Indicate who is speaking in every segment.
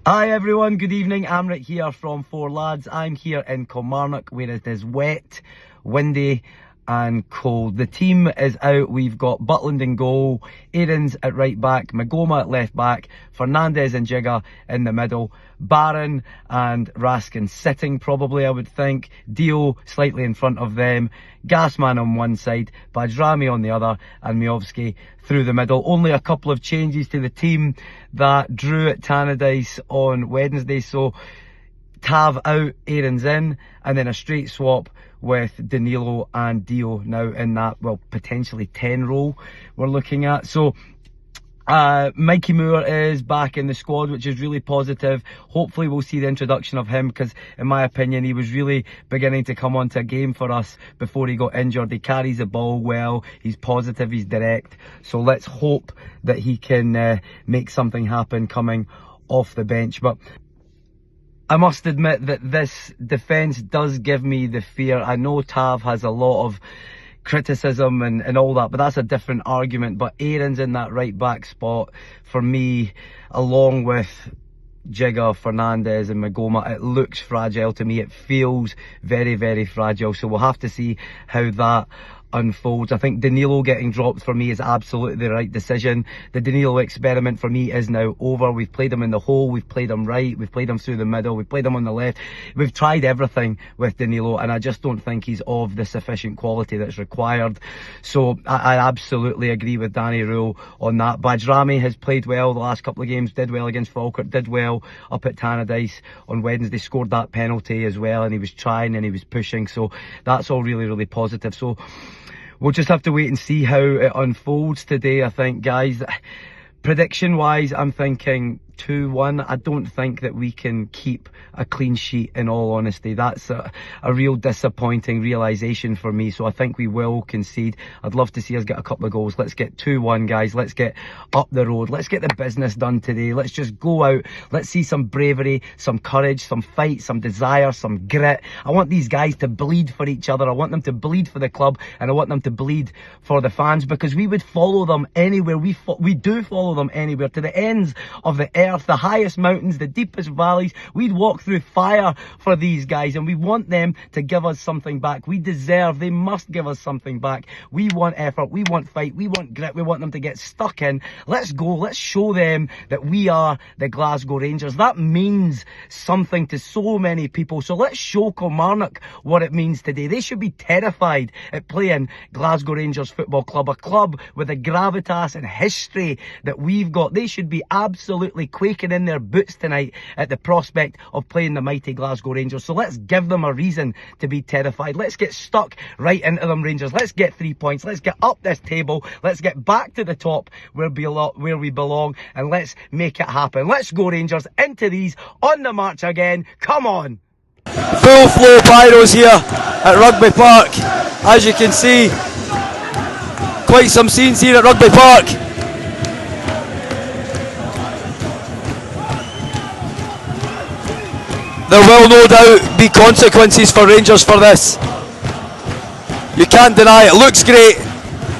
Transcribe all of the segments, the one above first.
Speaker 1: Hi everyone, good evening. Amrit here from Four Lads. I'm here in Kilmarnock where it is wet, windy and cold. The team is out. We've got Butland in goal, Aaron's at right back, Magoma at left back, Fernandez and Jigger in the middle, Barron and Raskin sitting probably, I would think, Dio slightly in front of them, Gasman on one side, Bajrami on the other, and Miovski through the middle. Only a couple of changes to the team that drew at Tannadice on Wednesday. So Tav out, Aaron's in, and then a straight swap with Danilo and Dio now in that, well, potentially 10 role we're looking at. So Mikey Moore is back in the squad, which is really positive. Hopefully we'll see the introduction of him, because in my opinion he was really beginning to come onto a game for us before he got injured. He carries the ball well, he's positive, he's direct, so let's hope that he can make something happen coming off the bench. But I must admit that this defence does give me the fear. I know Tav has a lot of criticism and all that, but that's a different argument. But Aaron's in that right back spot for me, along with Jigger, Fernandez and Magoma. It looks fragile to me. It feels very, very fragile. So we'll have to see how that unfolds. I think Danilo getting dropped for me is absolutely the right decision. The Danilo experiment for me is now over. We've played him in the hole, we've played him right, we've played him through the middle, we've played him on the left. We've tried everything with Danilo, and I just don't think he's of the sufficient quality that's required. So I absolutely agree with Danny Rule on that. Bajrami has played well the last couple of games, did well against Falkirk, did well up at Tannadice on Wednesday, scored that penalty as well, and he was trying and he was pushing, so that's all really, really positive. So we'll just have to wait and see how it unfolds today, I think, guys. Prediction wise, I'm thinking 2-1. I don't think that we can keep a clean sheet, in all honesty. That's a real disappointing realisation for me. So I think we will concede. I'd love to see us get a couple of goals. Let's get 2-1, guys. Let's get up the road. Let's get the business done today. Let's just go out. Let's see some bravery, some courage, some fight, some desire, some grit. I want these guys to bleed for each other. I want them to bleed for the club, and I want them to bleed for the fans, because we would follow them anywhere. We do follow them anywhere, to the ends of the earth, the highest mountains, the deepest valleys. We'd walk through fire for these guys, and we want them to give us something back. We deserve, they must give us something back. We want effort, we want fight, we want grit, we want them to get stuck in. Let's go, let's show them that we are the Glasgow Rangers. That means something to so many people. So let's show Kilmarnock what it means today. They should be terrified at playing Glasgow Rangers Football Club, a club with the gravitas and history that we've got. They should be absolutely quaking in their boots tonight at the prospect of playing the mighty Glasgow Rangers. So let's give them a reason to be terrified. Let's get stuck right into them, Rangers. Let's get 3 points. Let's get up this table. Let's get back to the top where we belong, and let's make it happen. Let's go, Rangers, into these, on the march again. Come on.
Speaker 2: Full flow pyros here at Rugby Park. As you can see, quite some scenes here at Rugby Park. There will no doubt be consequences for Rangers for this. You can't deny it. Looks great.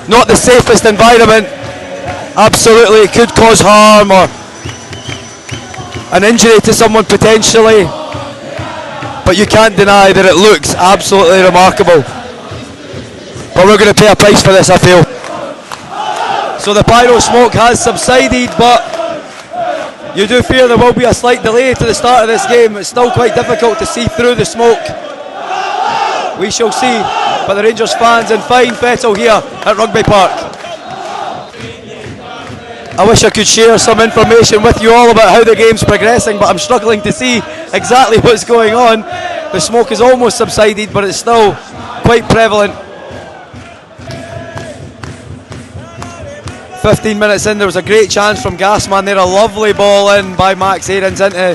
Speaker 2: Not the safest environment. Absolutely, it could cause harm or an injury to someone potentially. But you can't deny that it looks absolutely remarkable. But we're going to pay a price for this, I feel. So the pyro smoke has subsided, but you do fear there will be a slight delay to the start of this game. It's still quite difficult to see through the smoke. We shall see. But the Rangers fans in fine fettle here at Rugby Park. I wish I could share some information with you all about how the game's progressing, but I'm struggling to see exactly what's going on. The smoke has almost subsided, but it's still quite prevalent. 15 minutes in, there was a great chance from Gasman there. A lovely ball in by Max Aarons into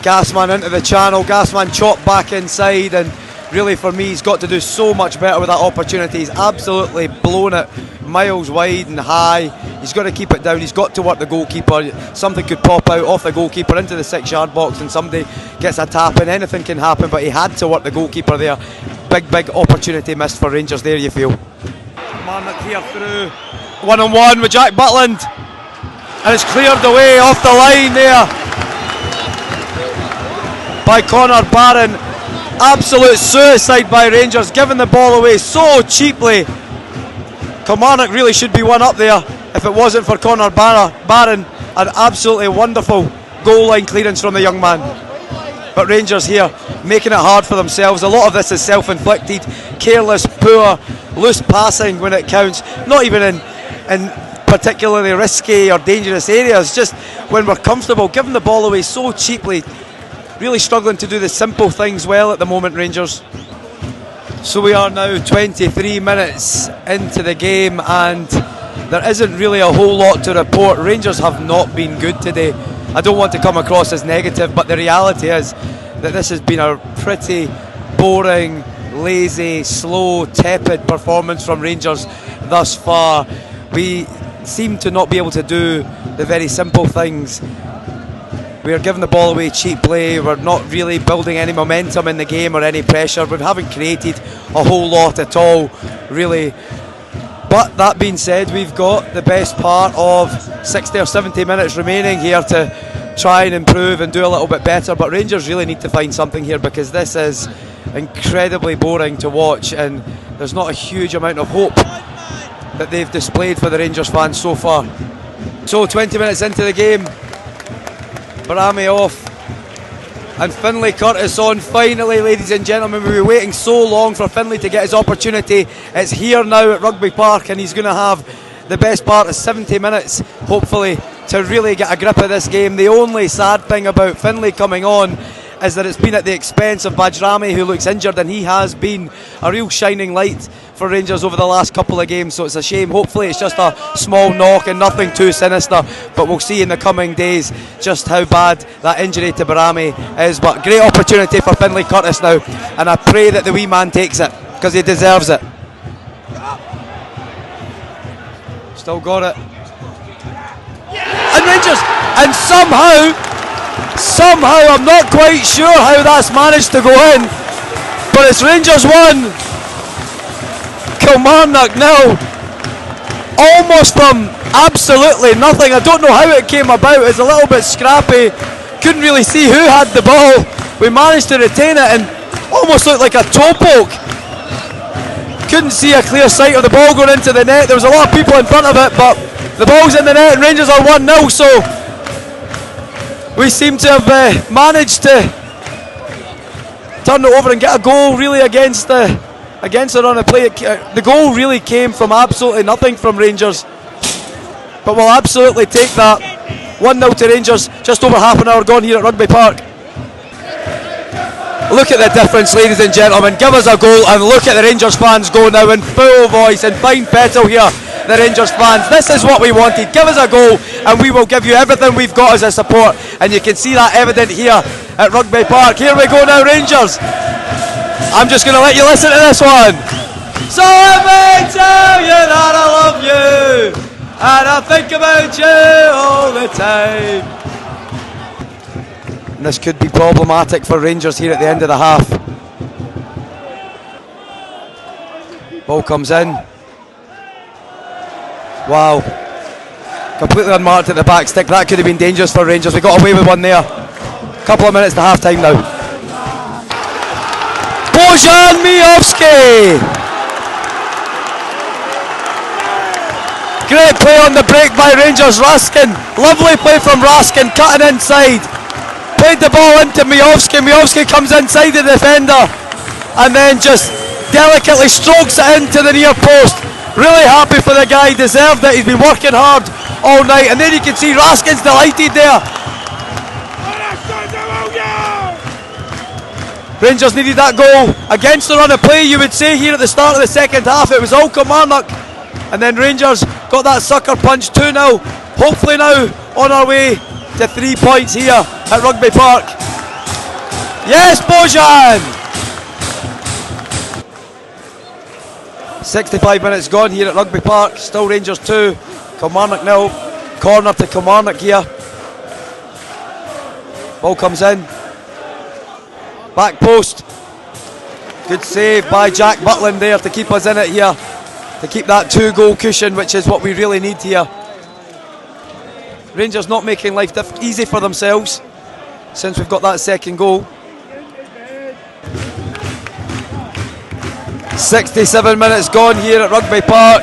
Speaker 2: Gasman, into the channel. Gasman chopped back inside, and really for me, he's got to do so much better with that opportunity. He's absolutely blown it miles wide and high. He's got to keep it down. He's got to work the goalkeeper. Something could pop out off the goalkeeper into the 6-yard box, and somebody gets a tap in. Anything can happen, but he had to work the goalkeeper there. Big opportunity missed for Rangers there, you feel. Kilmarnock here through one-on-one with Jack Butland, and it's cleared away off the line there. by Connor Barron. Absolute suicide by Rangers, giving the ball away so cheaply. Kilmarnock really should be one up there if it wasn't for Connor Barron. An absolutely wonderful goal line clearance from the young man. But Rangers here making it hard for themselves. A lot of this is self-inflicted, careless, poor, loose passing when it counts. Not even in particularly risky or dangerous areas, just when we're comfortable, giving the ball away so cheaply. Really struggling to do the simple things well at the moment, Rangers. So we are now 23 minutes into the game and there isn't really a whole lot to report. Rangers have not been good today. I don't want to come across as negative, but the reality is that this has been a pretty boring, lazy, slow, tepid performance from Rangers thus far. We seem to not be able to do the very simple things. We are giving the ball away cheaply. We're not really building any momentum in the game or any pressure. We haven't created a whole lot at all, really. But that being said, we've got the best part of 60 or 70 minutes remaining here to try and improve and do a little bit better. But Rangers really need to find something here because this is incredibly boring to watch and there's not a huge amount of hope that they've displayed for the Rangers fans so far. So 20 minutes into the game, Barami off and Finlay Curtis on. Finally, ladies and gentlemen, we were waiting so long for Finlay to get his opportunity. It's here now at Rugby Park and he's going to have the best part of 70 minutes hopefully to really get a grip of this game. The only sad thing about Finlay coming on is that it's been at the expense of Bajrami, who looks injured, and he has been a real shining light for Rangers over the last couple of games, so it's a shame. Hopefully it's just a small knock and nothing too sinister, but we'll see in the coming days just how bad that injury to Barami is. But great opportunity for Finlay Curtis now, and I pray that the wee man takes it because he deserves it. Still got it, and Rangers, and somehow I'm not quite sure how that's managed to go in, but it's Rangers 1, Kilmarnock 0, almost from absolutely nothing. I don't know how it came about. It's a little bit scrappy, couldn't really see who had the ball. We managed to retain it and almost looked like a toe poke. Couldn't see a clear sight of the ball going into the net. There was a lot of people in front of it, but the ball's in the net and Rangers are 1-0, so we seem to have managed to turn it over and get a goal really against the run of play. The goal really came from absolutely nothing from Rangers, but we'll absolutely take that. 1-0 to Rangers, just over half an hour gone here at Rugby Park. Look at the difference, ladies and gentlemen. Give us a goal and look at the Rangers fans go now in full voice and fine petal here. The Rangers fans, this is what we wanted. Give us a goal and we will give you everything we've got as a support, and you can see that evident here at Rugby Park. Here we go now, Rangers. I'm just going to let you listen to this one. So let me tell you that I love you and I think about you all the time. And this could be problematic for Rangers here at the end of the half. Ball comes in. Wow, completely unmarked at the back stick. That could have been dangerous for Rangers. We got away with one there. Couple of minutes to half time now. Bojan Miovski. Great play on the break by Rangers. Raskin, lovely play from Raskin, cutting inside. Played the ball into Miovski. Miovski comes inside the defender and then just delicately strokes it into the near post. Really happy for the guy, deserved it. He's been working hard all night, and then you can see Raskin's delighted there. Rangers needed that goal against the run of play, you would say, here at the start of the second half. It was all Kilmarnock, and then Rangers got that sucker punch. 2-0. Hopefully now on our way to 3 points here at Rugby Park. Yes, Bojan! 65 minutes gone here at Rugby Park. Still Rangers 2, Kilmarnock 0. Corner to Kilmarnock here. Ball comes in. Back post. Good save by Jack Butland there to keep us in it here. To keep that 2-goal cushion, which is what we really need here. Rangers not making life easy for themselves since we've got that second goal. 67 minutes gone here at Rugby Park.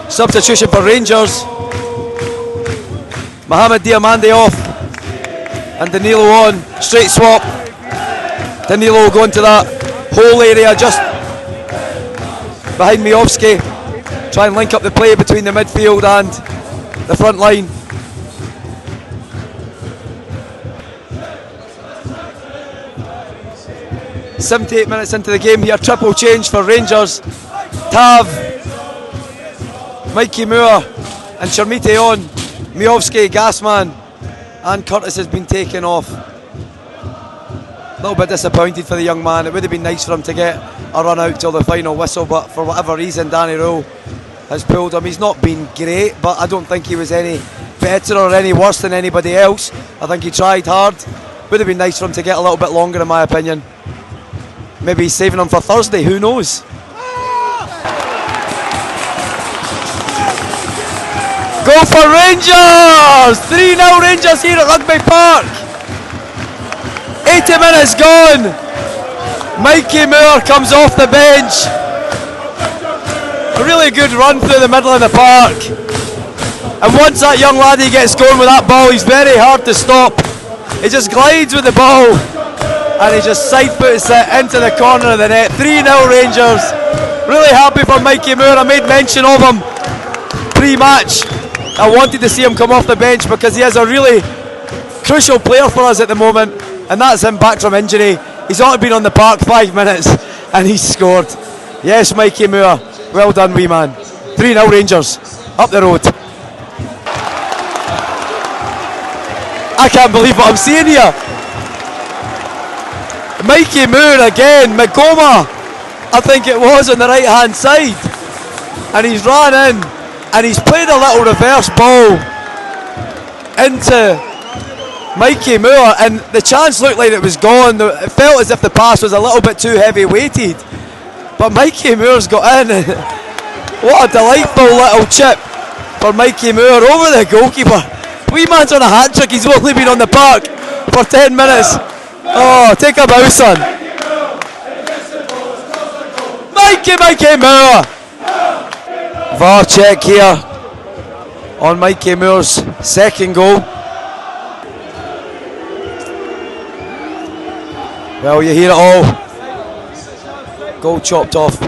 Speaker 2: Substitution for Rangers. Mohamed Diamande off and Danilo on. Straight swap. Danilo going to that whole area just behind Miovski. Try and link up the play between the midfield and the front line. .78 minutes into the game here, triple change for Rangers. Tav, Mikey Moore and Sharmite on. Miovski, Gasman and Curtis has been taken off. A little bit disappointed for the young man. It would have been nice for him to get a run out till the final whistle, but for whatever reason Danny Rowe has pulled him. He's not been great, but I don't think he was any better or any worse than anybody else. I think he tried hard. Would have been nice for him to get a little bit longer in my opinion. Maybe he's saving him for Thursday, who knows? Go for Rangers! 3-0 Rangers here at Rugby Park. 80 minutes gone. Mikey Moore comes off the bench. A really good run through the middle of the park. And once that young laddie gets going with that ball, he's very hard to stop. He just glides with the ball and he just side foots it into the corner of the net. 3-0 Rangers. Really happy for Mikey Moore. I made mention of him pre-match. I wanted to see him come off the bench because he is a really crucial player for us at the moment, and that's him back from injury. He's only been on the park 5 minutes and he's scored. Yes, Mikey Moore, well done wee man. 3-0 Rangers, up the road. I can't believe what I'm seeing here. Mikey Moore again, Magoma, I think it was, on the right hand side, and he's ran in and he's played a little reverse ball into Mikey Moore, and the chance looked like it was gone. It felt as if the pass was a little bit too heavy weighted, but Mikey Moore's got in. What a delightful little chip for Mikey Moore over the goalkeeper. Wee man's on a hat trick. He's only been on the park for 10 minutes. Oh, take a bow, son. Mikey Moore. VAR check here on Mikey Moore's second goal. Well, you hear it all. Goal chopped off.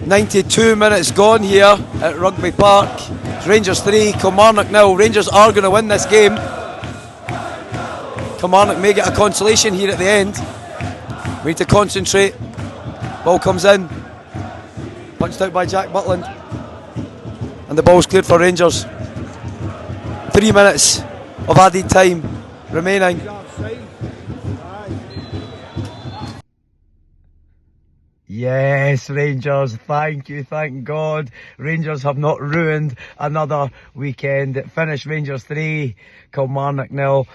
Speaker 2: 92 minutes gone here at Rugby Park. Rangers 3, Kilmarnock 0. Rangers are going to win this game. Kilmarnock may get a consolation here at the end. We need to concentrate. Ball comes in. Punched out by Jack Butland. And the ball's cleared for Rangers. 3 minutes of added time remaining.
Speaker 1: Yes, Rangers, thank you, thank God. Rangers have not ruined another weekend. It finished Rangers 3, Kilmarnock 0.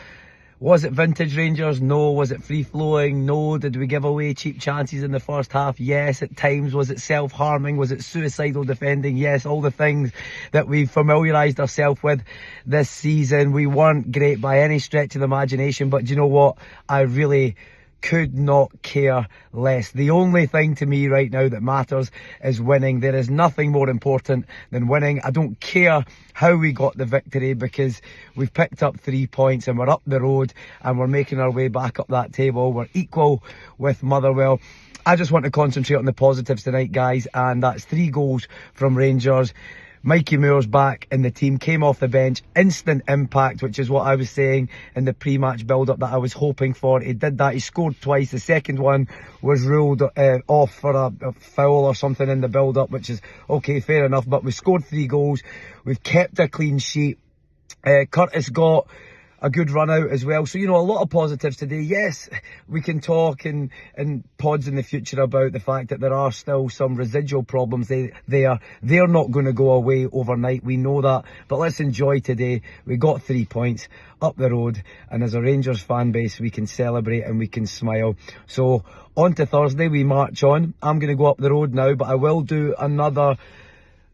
Speaker 1: Was it vintage Rangers? No. Was it free-flowing? No. Did we give away cheap chances in the first half? Yes, at times. Was it self-harming? Was it suicidal defending? Yes, all the things that we've familiarised ourselves with this season. We weren't great by any stretch of the imagination, but do you know what? I really could not care less. The only thing to me right now that matters is winning. There is nothing more important than winning. I don't care how we got the victory because we've picked up 3 points and we're up the road and we're making our way back up that table. We're equal with Motherwell. I just want to concentrate on the positives tonight, guys, and that's 3 goals from Rangers. Mikey Moore's back in the team, came off the bench, instant impact, which is what I was saying in the pre-match build-up that I was hoping for. He did that, he scored twice. The second one was ruled off for a foul or something in the build-up, which is okay, fair enough, but we scored 3 goals. We've kept a clean sheet. Curtis got a good run out as well. So, you know, a lot of positives today. Yes, we can talk in pods in the future about the fact that there are still some residual problems there. They're not going to go away overnight. We know that. But let's enjoy today. We got 3 points up the road. And as a Rangers fan base, we can celebrate and we can smile. So on to Thursday, we march on. I'm going to go up the road now, but I will do another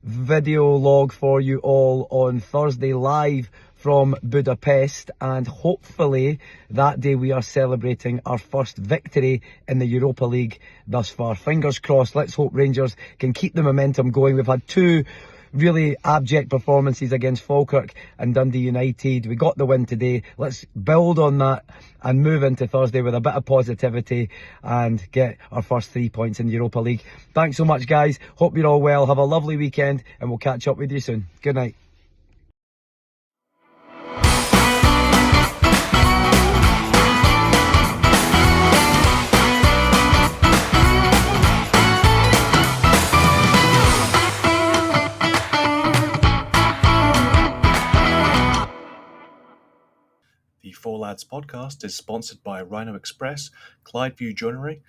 Speaker 1: video log for you all on Thursday live from Budapest, and hopefully that day we are celebrating our first victory in the Europa League thus far. Fingers crossed. Let's hope Rangers can keep the momentum going. We've had two really abject performances against Falkirk and Dundee United. We got the win today. Let's build on that and move into Thursday with a bit of positivity and get our first 3 points in the Europa League. Thanks so much, guys. Hope you're all well. Have a lovely weekend and we'll catch up with you soon. Good night.
Speaker 3: The Four Lads podcast is sponsored by Rhino Express, Clydeview Joinery,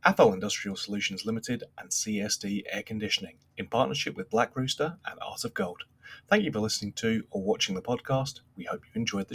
Speaker 3: Athol Industrial Solutions Limited, and CSD Air Conditioning, in partnership with Black Rooster and Art of Gold. Thank you for listening to or watching the podcast. We hope you enjoyed the show.